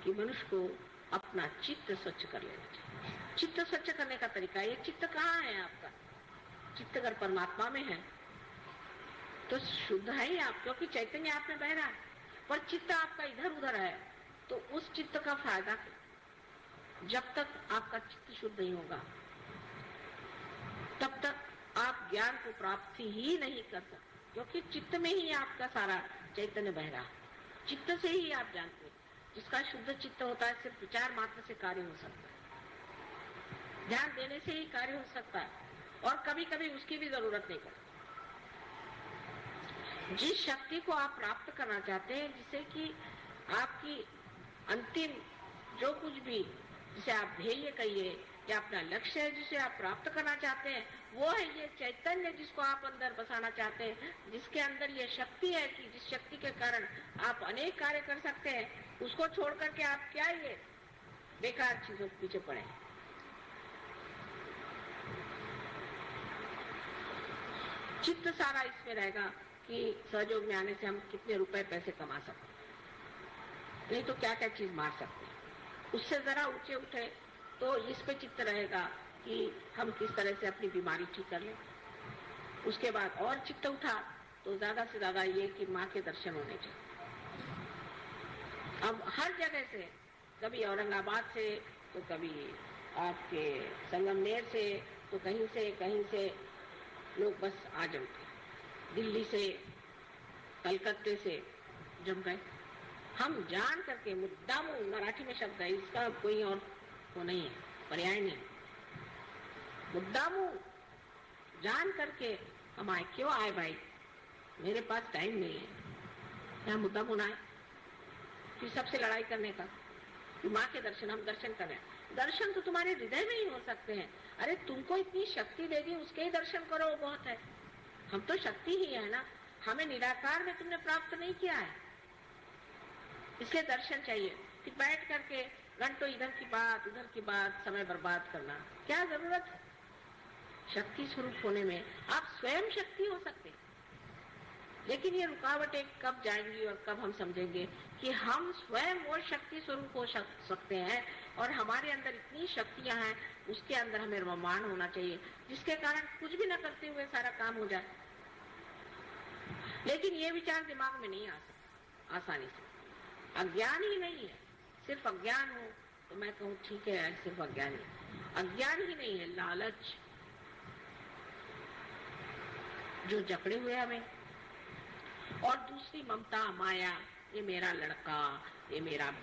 कि मनुष्य को अपना चित्त स्वच्छ कर लेना चाहिए। चित्त स्वच्छ करने का तरीका, ये चित्त कहाँ है आपका? चित्त अगर परमात्मा में है तो शुद्ध है ही आप, क्योंकि चैतन्य आप में बह रहा है। पर चित्त आपका इधर उधर है तो उस चित्त का फायदा क्या? जब तक आपका चित्त शुद्ध नहीं होगा तब तक आप ज्ञान को प्राप्त ही नहीं कर सकते, क्योंकि चित्त में ही आपका सारा चैतन्य बह रहा है। चित्त से ही आप जानते हैं। जिसका शुद्ध चित्त होता है सिर्फ विचार मात्र से कार्य हो सकता है, ध्यान देने से ही कार्य हो सकता है, और कभी कभी उसकी भी जरूरत नहीं पड़ती। जिस शक्ति को आप प्राप्त करना चाहते हैं, जिसे कि आपकी अंतिम जो कुछ भी, जिसे आप ध्येय कहिए या अपना लक्ष्य है जिसे आप प्राप्त करना चाहते हैं, वो है ये चैतन्य जिसको आप अंदर बसाना चाहते हैं, जिसके अंदर ये शक्ति है कि जिस शक्ति के कारण आप अनेक कार्य कर सकते हैं। उसको छोड़ करके आप क्या ये बेकार चीजों के पीछे पड़े। चित्त सारा इसमें रहेगा कि सहयोग में आने से हम कितने रुपए पैसे कमा सकते हैं, नहीं तो क्या क्या चीज मार सकते हैं। उससे जरा ऊंचे उठे तो इस पे चित्त रहेगा कि हम किस तरह से अपनी बीमारी ठीक कर लें। उसके बाद और चित्त उठा तो ज्यादा से ज्यादा ये कि माँ के दर्शन होने चाहिए। अब हर जगह से, कभी औरंगाबाद से तो कभी आपके संगमनेर से तो कहीं से लोग बस आ जमते, दिल्ली से कलकत्ते से जम गए। हम जान करके मुद्दाम, मराठी में शब्द है इसका, कोई और वो नहीं है, पर्याय नहीं, मुद्दामू जान करके हम आए। क्यों आए भाई? मेरे पास टाइम नहीं है, यहाँ मुद्दामू ना आए कि सबसे लड़ाई करने का, कि माँ के दर्शन, हम दर्शन कर रहे हैं। दर्शन तो तुम्हारे हृदय में ही हो सकते हैं। अरे तुमको इतनी शक्ति दे दी, उसके ही दर्शन करो, बहुत है। हम तो शक्ति ही है ना, हमें निराकार में तुमने प्राप्त नहीं किया है, इसलिए दर्शन चाहिए। कि बैठ करके घंटों इधर की बात उधर की बात समय बर्बाद करना क्या जरूरत है? शक्ति स्वरूप होने में आप स्वयं शक्ति हो सकते हैं, लेकिन ये रुकावटें कब जाएंगी और कब हम समझेंगे कि हम स्वयं वो शक्ति स्वरूप हो सकते हैं, और हमारे अंदर इतनी शक्तियां हैं, उसके अंदर हमें रमान होना चाहिए, जिसके कारण कुछ भी न करते हुए सारा काम हो जाए। लेकिन ये विचार दिमाग में नहीं आ सकता आसानी से। अज्ञान ही नहीं है, सिर्फ अज्ञान हो तो मैं कहूँ ठीक है, सिर्फ अज्ञान ही, अज्ञान ही नहीं है, लालच जो जकड़े हुए हमें, और दूसरी ममता, माया, ये मेरा लड़का, ये मेरा